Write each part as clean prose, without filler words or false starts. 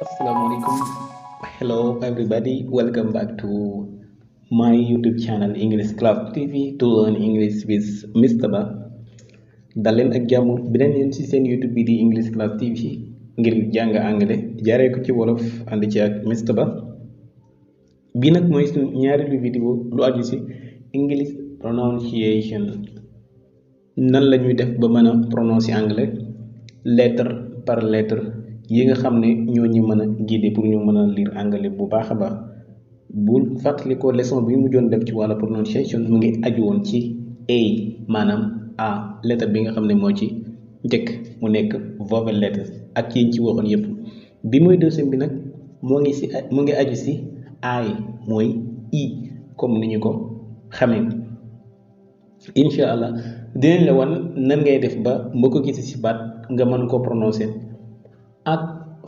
Assalamualaikum. Hello everybody. Welcome back to my YouTube channel English Club TV to learn English with Mr. Ba. dal leen ak jàmm beneen yoon ci seen YouTube bi di English Club TV ngir jàng anglais jaaree ko ci wolof ànd ci ak Mr. Ba. bii nag mooy suñu ñaareelu vidéo lu aju ci English pronunciation. nan la ñuy def ba mën a prononcer anglais lettre par lettre yi nga xam ne ñoo ñu mën a guider pour ñu mën a lire anglais bu baax a baax. bul fàttali ko leçon bi mu doon def ci wàllu prononciation mu ngi aju woon ci a maanaam a lettre bi nga xam ne moo ci njëkk mu nekk vowel letters ak yi ci waxoon yépp bi mooy deuxième bi nag mu ngi aju ci ay mooy i comme ni ñu ko xamee. incha allah dinañ la wan nan ngay def ba moo ko gisee ci baat nga mën koo prononcer ak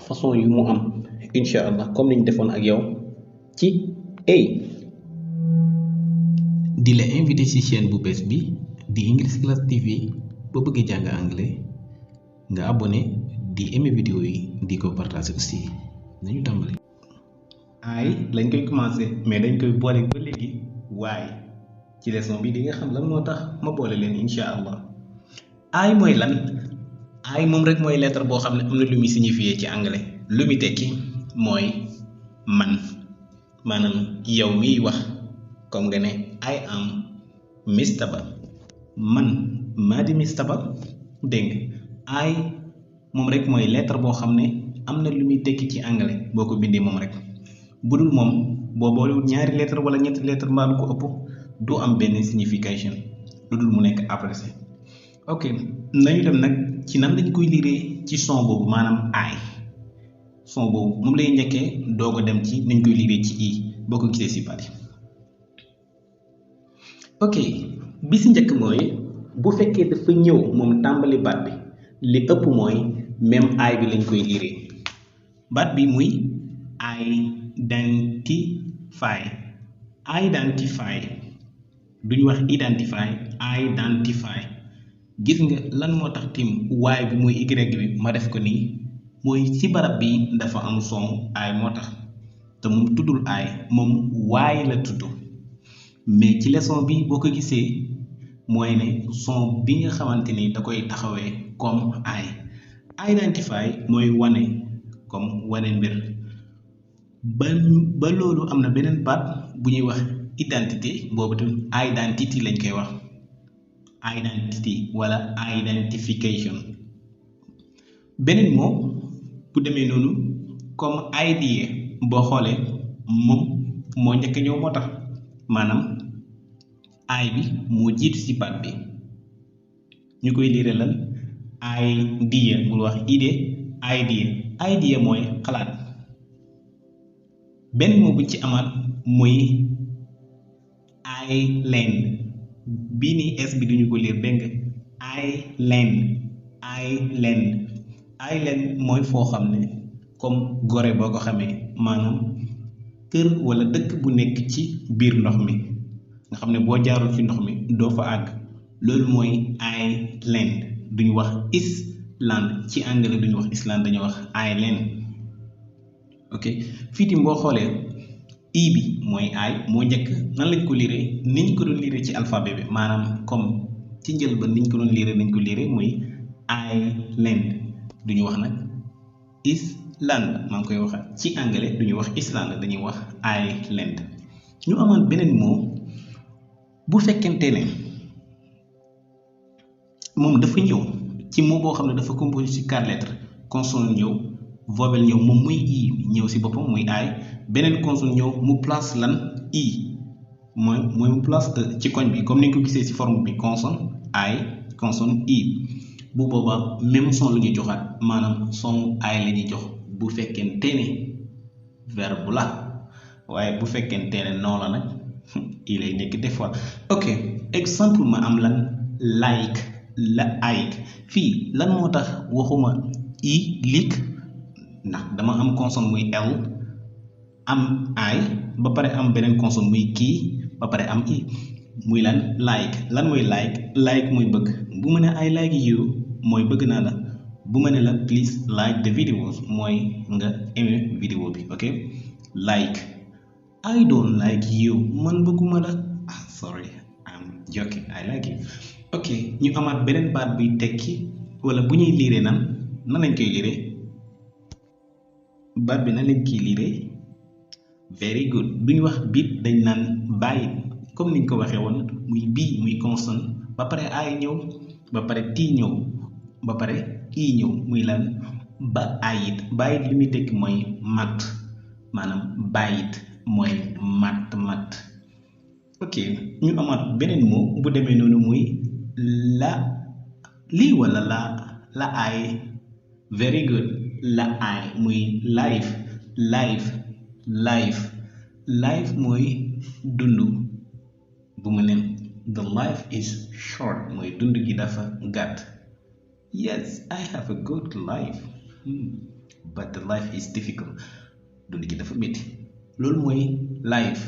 façon yu mu am incha allah comme ni ñu defoon ak yow ci a. di la invité ci chaîne bu bees bi di English Class TV ba bëgg jàng anglais nga abonné di aimer vidéo yi di ko partager aussi nañu tàmbali. ay lañ koy commencer mais dañ koy boole ba léegi waaye ci leçon bi di nga xam lan moo tax ma boole leen incha allah. ay mooy lan ay moom rek mooy lettre boo xam ne am na lu muy signifier ci anglais lu muy tekki mooy man. maanaam yow miy wax comme nga ne I am Mr. Ba man maa di Mr. Ba dégg nga I moom rek mooy lettre boo xam ne am na lu muy tekki ci anglais boo ko bindee moom rek bu dul moom boo boole ñaari lettre wala ñetti lettre mbaa lu ko ëpp du am benn signification lu dul mu nekk apprécié. ok nañu dem nag ci nan lañ koy lire ci son boobu maanaam I. son boobu moom lay njëkkee doog a dem ci nañ koy lire ci i boo ko gisee si baat yi. ok bi si njëkk mooy bu fekkee dafa ñëw moom tàmbali baat bi li ëpp mooy même ay bi lañ koy lire baat bi muy identify duñu wax identify gis nga lan moo tax tim waay bi muy y bi ma def ko nii mooy ci barab bi dafa am son ay moo tax te moom tuddul ay moom waay la tudd mais ci leçon bi boo ko gisee mooy ne son bi nga xamante ni da koy taxawee comme ay identify mooy wane comme wane mbir ba loolu am na beneen baat bu ñuy wax identité boobu tamit identity lañ koy wax identity wala identification. beneen moom bu demee noonu comme idea boo xoolee moom moo njëkk ñëw moo tax maanaam ay bi moo jiitu ci baat bi ñu koy liire lan idea bul wax idea mooy xalaat. benn moo buñ ci amaat muy island bii nii s bi duñu ko liir dégg nga island mooy foo xam ne comme gore boo ko xamee maanaam kër wala dëkk bu nekk ci biir ndox mi nga xam ne boo jaarul ci ndox mi doo fa àgg loolu mooy island duñu wax island ci anglais duñu wax island dañuy wax island. ok fii tim boo xoolee i bi mooy ay moo njëkk nan lañ ko lire niñ ko doon lire ci alphabet bi maanaam comme ci njël ba niñ ko doon lire nañ ko lire muy island duñu wax nag island maa ngi koy wax ci anglais duñu wax island dañuy wax island. ñu amoon beneen mot bu fekkente ne moom dafa ñëw ci mot boo xam ne dafa composé ci 4 lettres consonne ñëw vowel ñëw moom muy i ñëw ci boppam muy ay beneen consonne ñëw mu place lan i mooy mu place ci koñ bi comme ni nga ko gisee ci forme bi consonne ay consonne i bu boobaa même son la ñuy joxaat maanaam son ay la ñuy jox bu fekkente ne verbe la waaye bu fekkente ne non la nag i lay nekk des fois. ok exemple ma am lan like fii lan moo tax waxuma i like ndax dama am consonne muy l am ay ba pare am beneen consonne muy kii ba pare am i muy lan mooy like mooy bëgg bu mu ne I like you mooy bëgg naa la bu ma ne la please like the videos mooy nga aimé vidéo bi ok like I don't like you man bëgguma la sorry I'm joking I like you ok ñu amaat beneen baat buy tekki wala bu ñuy liiree nan lañ koy liiree baat bi nan lañ koy liiree very good duñ wax bit dañ naan bàyyi comme niñ ko waxee woon muy bii muy consonne ba pare ay ñëw ba pare tii ñëw ba pare ii ñëw muy lan ba ayit bàyyit li muy tekki mooy mat maanaam bàyyit mooy mat ok ñu amaat beneen mot bu demee noonu muy la lii wala la ay very good la ay muy life mooy dund bu mu ne the life is short mooy dund gi dafa gàtt yes I have a good life but the life is difficult dund gi dafa métti loolu mooy life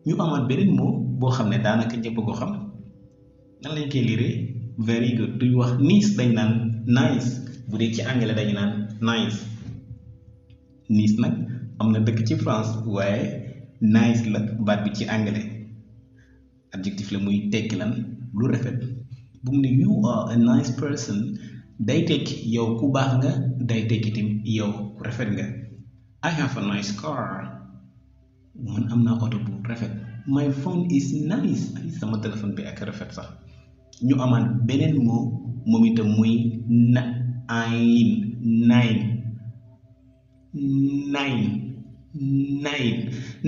ñu amaat beneen mot boo xam ne daanaka ñëpp ko xam nan lañ koy liiree very good duñ wax nice dañ naan nice bu dee ci anglais dañu naan nice nag am na dëkk ci France waaye nice la baat bi ci anglais adjectif la muy tekki lan lu rafet bu mu ne you are a nice person day tekki yow ku baax nga day tekki tim yow ku rafet nga I have a nice car man am naa oto bu rafet my phone is nice ay sama téléphone bi ak rafet sax ñu amaan beneen moo moom itam muy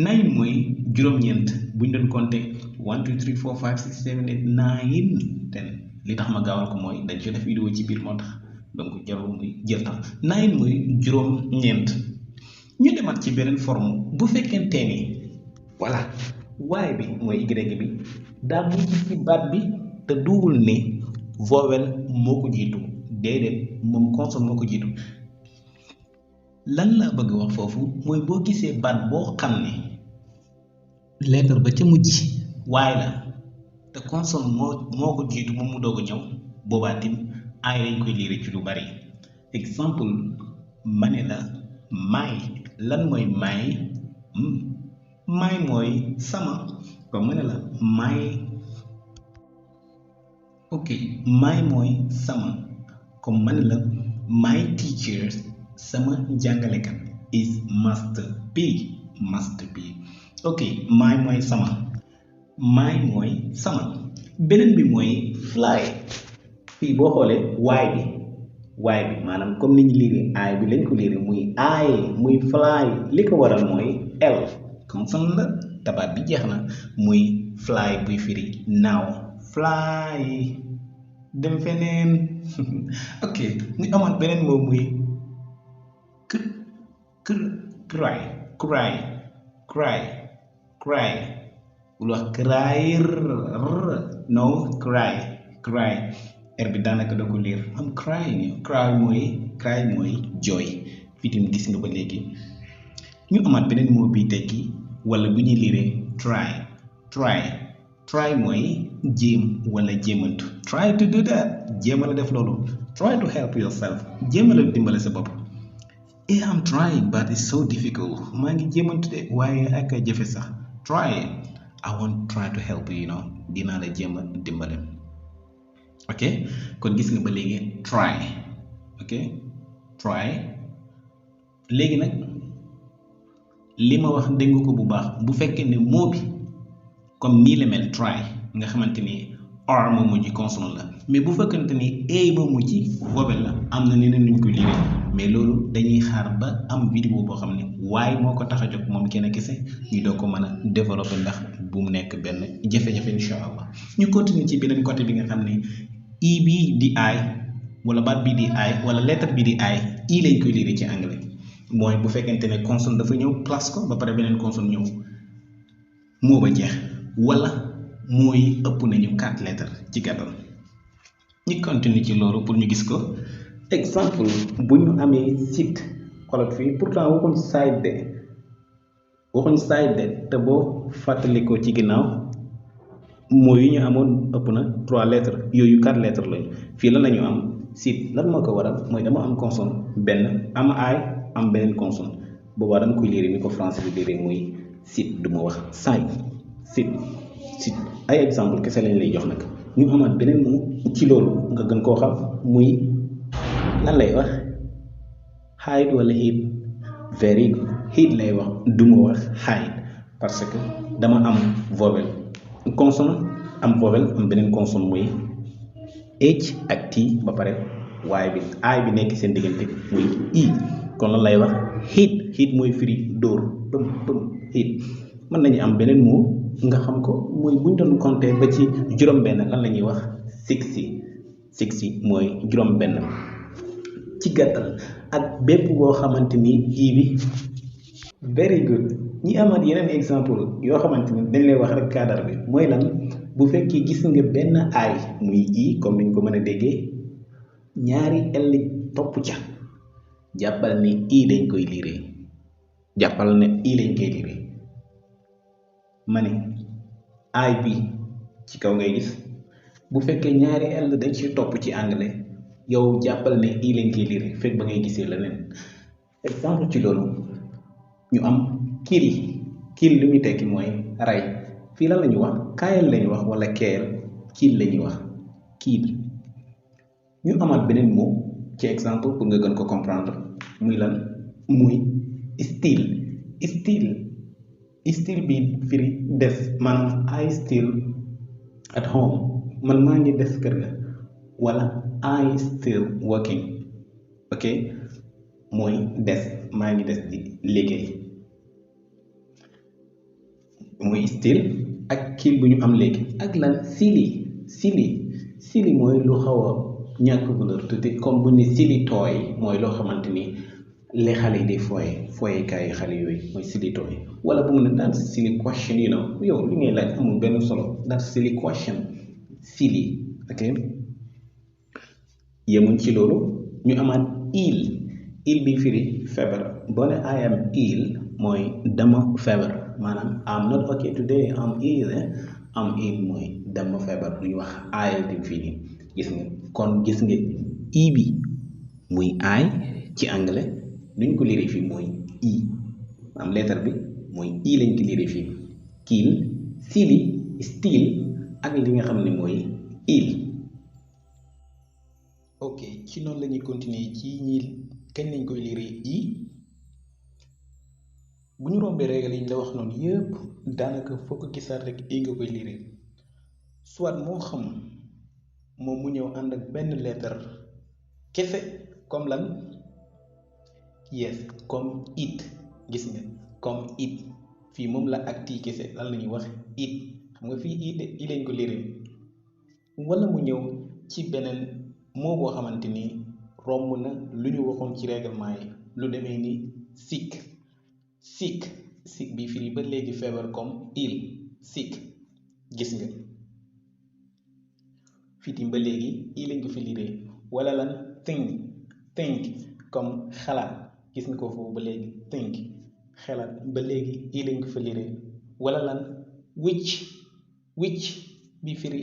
nine mooy juróom-ñeent buñ doon compter 1 2 3 4 5 6 7 8 9 10 li tax ma gaawal ko mooy dañ ci def vidéo ci biir moo tax donc jarul muy jël tax 9 mooy juróom-ñeent ñu demaat ci beneen forme bu fekkente ni voilà waaye bi mooy y bi daa mujj ci baat bi te duwul ne vowel moo ko jiitu déedéet moom consonne moo ko jiitu lan laa bëgg wax foofu mooy boo gisee baat boo xam ne lettre ba ca mujj waaye la te consonne moo ko jiitu moom mu doog a ñëw boobaa tim ay lañ koy liire ci lu bari exemple ma ne la may lan mooy may mooy sama comme ma ne la may ok may mooy sama comme ma ne la my teachers sama jàngalekat is must be ok may mooy sama beneen bi mooy fly fii boo xoolee waay bi maanaam comme ni ñu liire aay bi lañ ko liire muy aay muy fly li ko waral mooy l consonne la tabaat bi jeex na muy fly buy firi naaw fly dem feneen ok ñu amaat beneen moom muy cry bul wax cry r bi daanaka doo ko liir am cry mooy jooy fitim gis nga ba léegi ñu amaat beneen moo bi tekki wala bu ñuy liiree try mooy jéem wala jéemantu try to do that jéemal a def loolu try to help yourself jéemal a dimbale sa bopp I'm trying but it's so difficult maa ngi jéemantu de waaye ak a jafe sax try I won't try to help you dinaa la jéem a dimbale ok kon gis nga ba léegi try léegi nag li ma wax dégg ko bu baax bu fekkee ne moo bi comme nii la mel try nga xamante ni r moo mujj consonne la mais bu fekkente ni a moo mujj vowel la am na neneen nuñ ko liiree mais loolu dañuy xaar ba am vidéo boo xam ne waaye moo ko tax a jóg moom kenn kese ñu doo ko mën a développer ndax bu mu nekk benn jafe-jafe incha allah ñu continuer ci beneen côté bi nga xam ne i bi di ay wala baat bi di ay wala lettre bi di ay i lañ koy liiree ci anglais mooy bu fekkente ne consonne dafa ñëw place ko ba pare beneen consonne ñëw moo ba jeex wala mooy ëpp nañu 4 lettres ci gàttal ñu continue ci loolu pour ñu gis ko exemple bu ñu amee site xoolal fii pourtant waxuñ side de te boo fàttalikoo ci ginnaaw mooy yu ñu amoon ëpp na 3 lettres yooyu 4 lettres lañu fii la nañu am sit lan moo ko waral mooy dama am consonne benn am aay am beneen consonne boobaa dama koy liire ni ko français bi liire muy sit du ma wax saay sit sit ay exemple kese lañ lay jox nag ñu amaat beneen mu ci loolu nga gën koo xam muy lan lay wax hide wala hid very good hid lay wax du ma wax hide parce que dama am vowel consonne am vowel am beneen consonne muy h ak t ba pare waaye bi aay bi nekk seen diggante muy i kon lan lay wax hit mooy firi dóor pëm pëm hit mën nañu am beneen mot nga xam ko mooy buñ doon compter ba ci juróom-benn lan la ñuy wax sixty mooy juróom-benn ci gàttal ak bépp boo xamante ni i bi very good ñi amaat yeneen exemple yoo xamante ni dañ lay wax rek cadre bi mooy lan bu fekkee gis nga benn aay muy i comme niñ ko mën a déggee ñaari l topp ca jàppal ne i dañ koy liire jàppal ne i lañ koy liire ma ne aay bi ci kaw ngay gis bu fekkee ñaari l dañ ci topp ci anglais yow jàppal ne i lañ koy liire fekk ba ngay gisee leneen exemple ci loolu ñu am kill lu ñu tekki mooy rey fii lan la ñuy wax kaayal lañu wax wala keel kill la ñuy wax kill ñu amaat beneen mot ci exemple pour nga gën ko comprendre muy lan muy still bi firi des maanaam I still at home man maa ngi des kër ga wala I still working ok mooy des maa ngi des di liggéey muy still ak kill bu ñu am léegi ak lan silly mooy lu xaw a ñàkk valeur tuuti comme bu ni silly toy mooy loo xamante ni li xale yi di fooyekaay xale yooyu mooy silly toy wala bu mu ne that's silly question yow li ngay laaj amul benn solo that's silly question silly ok yemuñ ci loolu ñu amaat ill bi firi feebar boo ne I am ill mooy dama feebar maanaam I'm not okay today am ill mooy dama feebar lu ñu wax ill di fii nii gis nga i bi muy I ci anglais lu ñu ko liiree fii mooy i am lettre bi mooy i lañ ko liiree fii kill silly still ak li nga xam ne mooy ill ok ci noonu la ñuy continuer ci ñi kañ lañ koy liiree i bu ñu rombee règle yi ñu la wax noonu yëpp daanaka foo ko gisaat rek i nga koy liiree soit moo xam moom mu ñëw ànd ak benn lettre kese comme lan yes comme it gis nga comme it fii moom la ak tii kese lan la ñuy wax it xam nga fii i lañ ko liiree wala mu ñëw ci beneen moo boo xamante ni romb na lu ñu waxoon ci règlement yi lu demee ni sick bi firi ba léegi feebar comme ill sick gis nga fitim ba léegi i lañ ko fi liiree wala lan think comme xalaat gis nga ko foofu ba léegi think xalaat ba léegi i lañ ko fa liiree wala lan which bi firi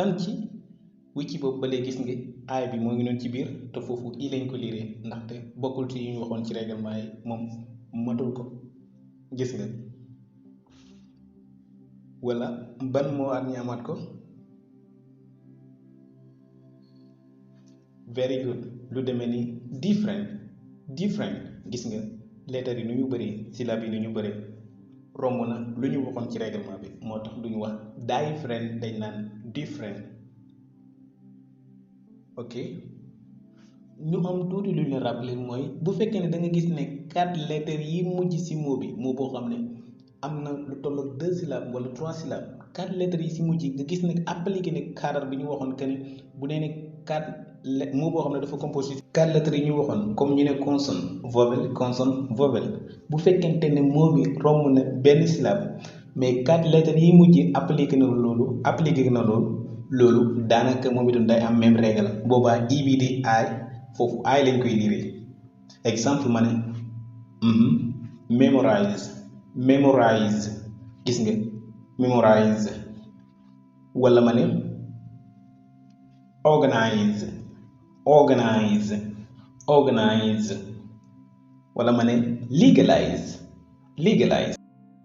ban ci wicc boobu ba léegi gis nga aay bi moo ngi noonu ci biir te foofu i lañ ko liiree ndaxte bokkul ci yu ñu waxoon ci règlement yi moom matul ko gis nga wala ban moo at ñu amaat ko very good lu demee ni different gis nga lettre yi nu ñu bëree syllabe yi nu ñu bëree romb na lu ñu waxoon ci règlement bi moo tax duñu wax different dañ naan different ok ñu am tuuti lu ñu rappelé mooy bu fekkee ne da nga gis ne 4 lettres yi mujj ci mot bi moo boo xam ne am na lu tollook 2 syllabes wala 3 syllabes 4 lettres yi ci mujj nga gis ne appliqué ne cadre bi ñu waxoon que ni bu dee ne 4 moo boo xam ne dafa composé 4 lettres yi ñu waxoon comme ñu ne consonne vowel bu fekkente ne mot bi romb na benn syllabe mais 4 lettres yi mujj appliqué na loolu daanaka moom itam day am même règle boobaa i bi di aay foofu aay lañ koy liiree exemple ma ne memorize gis nga memorize wala ma ne organize organize organize wala ma ne legalize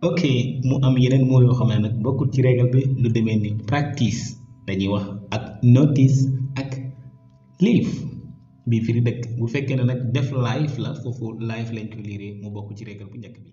ok mu am yeneen moo yoo xam ne nag bokkul ci règle bi lu demee ni practice dañuy wax ak notice ak live bii firi dëkk bu fekkee ne nag def live la foofu live lañ ko liiree mu bokk ci règle bu njëkk bi